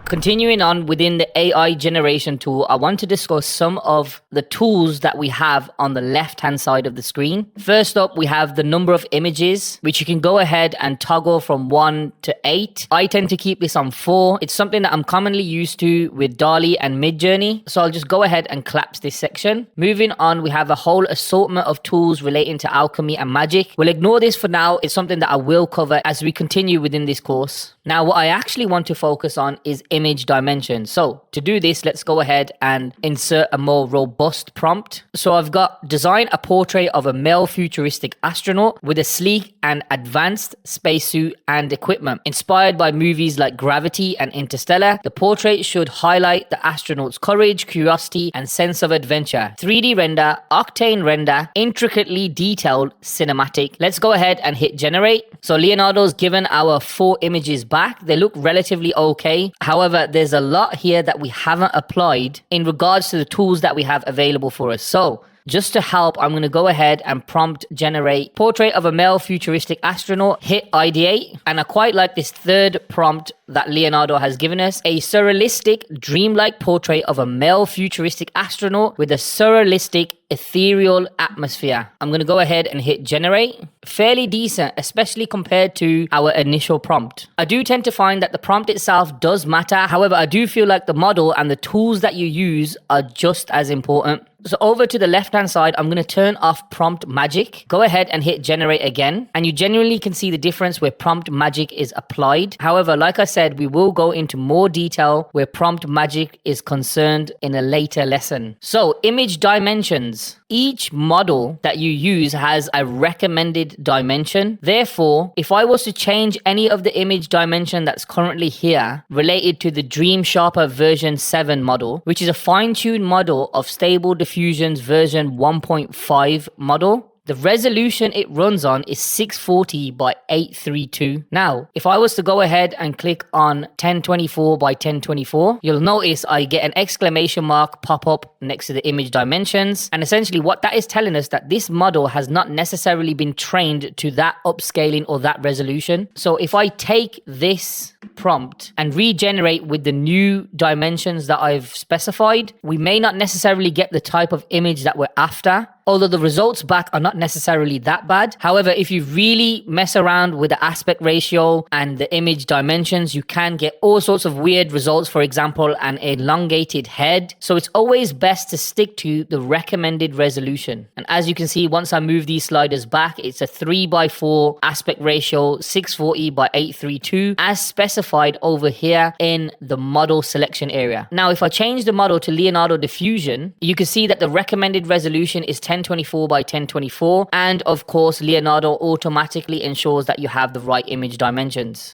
Continuing on within the AI generation tool, I want to discuss some of the tools that we have on the left-hand side of the screen. First up, we have the number of images, which you can go ahead and toggle from 1 to 8. I tend to keep this on 4. It's something that I'm commonly used to with DALL-E and Midjourney. So I'll just go ahead and collapse this section. Moving on, we have a whole assortment of tools relating to alchemy and magic. We'll ignore this for now. It's something that I will cover as we continue within this course. Now, what I actually want to focus on is image dimension. So to do this, let's go ahead and insert a more robust prompt. So I've got design a portrait of a male futuristic astronaut with a sleek and advanced spacesuit and equipment. Inspired by movies like Gravity and Interstellar, the portrait should highlight the astronaut's courage, curiosity, and sense of adventure. 3D render, octane render, intricately detailed cinematic. Let's go ahead and hit generate. So Leonardo's given our 4 images back. They look relatively okay. However, there's a lot here that we haven't applied in regards to the tools that we have available for us. So just to help, I'm going to go ahead and prompt generate portrait of a male futuristic astronaut, hit ideate. And I quite like this third prompt that Leonardo has given us, a surrealistic, dreamlike portrait of a male futuristic astronaut with a surrealistic, ethereal atmosphere. I'm going to go ahead and hit generate. Fairly decent, especially compared to our initial prompt. I do tend to find that the prompt itself does matter. However, I do feel like the model and the tools that you use are just as important. So over to the left-hand side, I'm going to turn off prompt magic. Go ahead and hit generate again. And you genuinely can see the difference where prompt magic is applied. However, like I said, we will go into more detail where prompt magic is concerned in a later lesson. So image dimensions. Each model that you use has a recommended dimension. Therefore, if I was to change any of the image dimension that's currently here related to the Dream Sharper version 7 model, which is a fine-tuned model of Stable Diffusion's version 1.5 model, the resolution it runs on is 640 by 832. Now, if I was to go ahead and click on 1024 by 1024, you'll notice I get an exclamation mark pop up next to the image dimensions. And essentially what that is telling us that this model has not necessarily been trained to that upscaling or that resolution. So if I take this prompt and regenerate with the new dimensions that I've specified, we may not necessarily get the type of image that we're after, although the results back are not necessarily that bad. However, if you really mess around with the aspect ratio and the image dimensions, you can get all sorts of weird results. For example, an elongated head. So it's always best to stick to the recommended resolution. And as you can see, once I move these sliders back, it's a 3:4 aspect ratio, 640 by 832, as specified over here in the model selection area. Now, if I change the model to Leonardo Diffusion, you can see that the recommended resolution is 1024 by 1024. And of course, Leonardo automatically ensures that you have the right image dimensions.